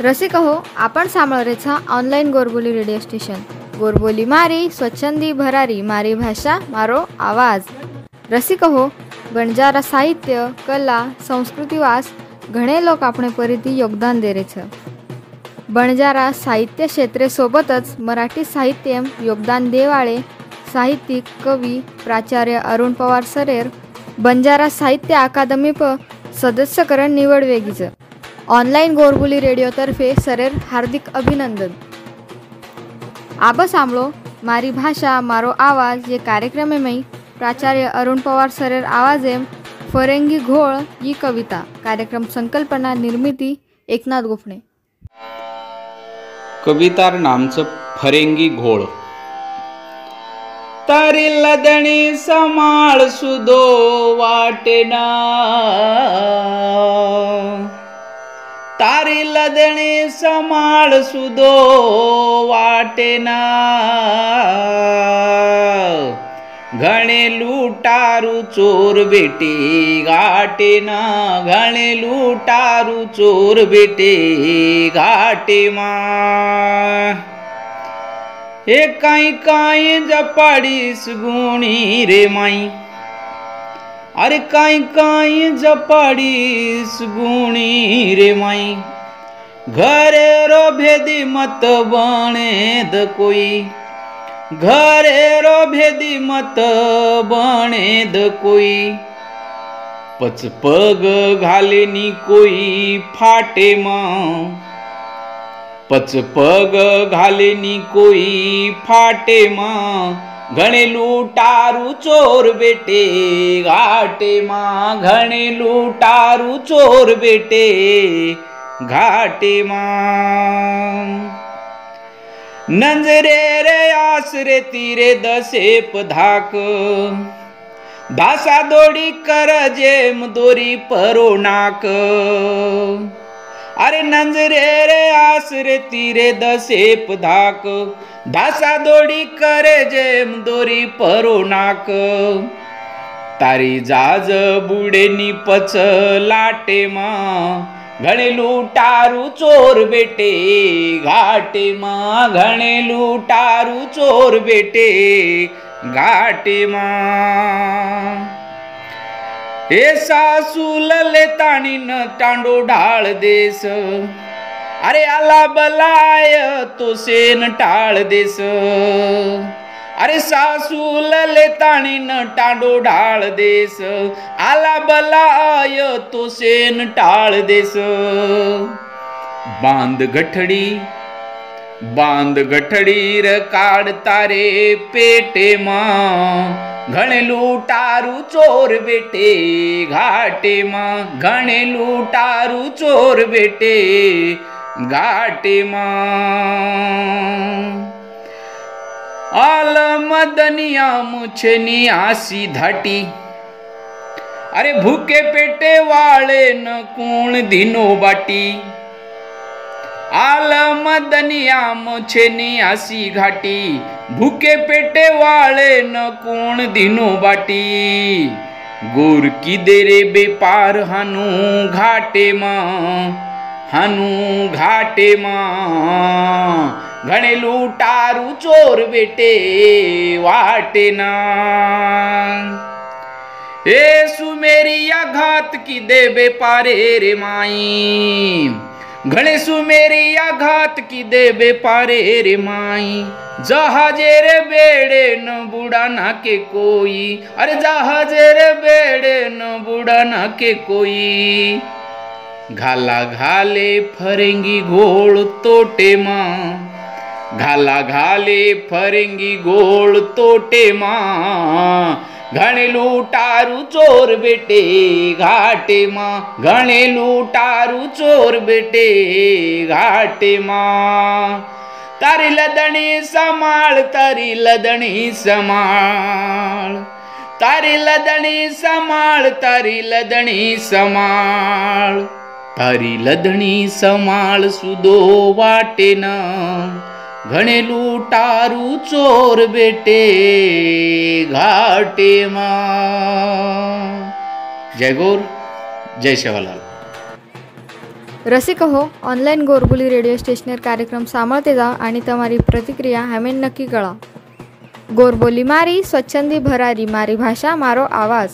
રસિક કહો આપણ સાંભળો છે ઓનલાઈન ગોરબોલી રેડિયો સ્ટેશન ગોરબોલી મારી સ્વચ્છંદી ભરારી મારી ભાષા મારો આવાજ. રસિક કહો બણજારા સાહિત્ય કલા સંસ્કૃતિવાસ ઘणे लोक આપણે परिधि योगदान दे છે. बणजारा साहित्य क्षेत्रे सोबतच मराठी साहित्य योगदान देवाळे साहित्यिक कवी प्राचार्य अरुण पवार सरेर बंजारा साहित्य अकादमी सदस्यकरण निवड वेगीच. ऑनलाइन गोरबोली रेडियो तर्फे सरेर हार्दिक अभिनंदन. आब सांभळो मारी भाषा मारो आवाज ये कार्यक्रम में प्राचार्य अरुण पवार सरेर आवाजेम फरेंगी घोळ ही कविता. कार्यक्रम संकल्पना निर्मिती एकनाथ गोफणे. कवितार नामचं फरेंगी घोळ. तारी लदणी समाळ सुदो वाटेना, तारी लदणी समाळ सुदो वाटेना, घणे लूटारू चोर बेटे घाटेना, घणे लूटारू चोर बेटे घाटे मा. हे काई काई जपाडीस गुणी रे माई, अरे काई काई जपाडीस गुणी रे माई. घरे रो भेदी मत बणेद कोई, घरे रो भेदी मत बणेद कोई. पचपग घालेनी कोई फाटे मा, पचपग घालेनी कोई फाटे मा. घणे लूटारू चोर बेटे घाटे मा, घणे लूटारू चोर बेटे घाटे मा. नंजरे रे आसरे तीरे दसेप धाक, धासा दोडी कर जेम दोरी परो नाक. अरे नंजरे रे आसरे तीरे दसेप धाक, धासा दोडी करे जेम दोरी परो नाक. तारी जाज बुडेनी पच लाटे मा, घणे लूटारू चोर बेटे घाटे मा, घणे लूटारू चोर बेटे घाटे मा. हे सासू लले ताणी न टांडो ढाळ देस, अरे आला बलाय तो सेन टाळ देस. अरे सासू लले ताणी न टांडो ढाळ देस, आला बलाय तो सेन टाळ देस. बांध गठडी बांध गठडी र काढता रे पेटे मा, घणे लूटारू चोर बेटे घाटे मा, घणे लूटारू चोर बेटे घाटे मा. आल मदनिया मुछनी आसी धाटी, अरे भूखे पेटे वाले न कूण दिनो बाटी. आल मदनिया मुछनी आसी घाटी, भूखे पेटे वाले न कूण दिनो बाटी. गोर की देरे बेपार हानू घाटे मा, हानू घाटे मा. घणे लूटारू चोर बेटे वाटे ना. ए सुमेरिया घात की दे बेपारे रे माई, घणे सुमेरिया घात की दे बेपारे रे माई. जहाजे रे बेड़े न बूढ़ा ना के कोई, अरे जहाजे रे बेड़े न बूढ़ा ना के कोई. घाला घाले फरेंगी घोळ तोटे मा, घाला घाले फरेंगी घोळ तोटे मा. घणे लूटारू चोर बेटे घाटे मा, घणे लूटारू चोर बेटे घाटे मा. तारी लदणी समाळ, तारी लदणी समाळ, तारी लदणी समाळ, तारी लदणी समाळ. तारी लदणी समाळ सुदो वाटेना, घणे लूटारू चोर बेटे घाटे मा. जय गौर जय सेवालाल. રસિક હો ઓનલાઈન ગોરબોલી રેડિયો સ્ટેશનર કાર્યક્રમ સાંભળતે જાઓ અને તમારી પ્રતિક્રિયા અમે નક્કી કરો. ગોરબોલી મારી સ્વચ્છંદી ભરારી, મારી ભાષા મારો આવાજ.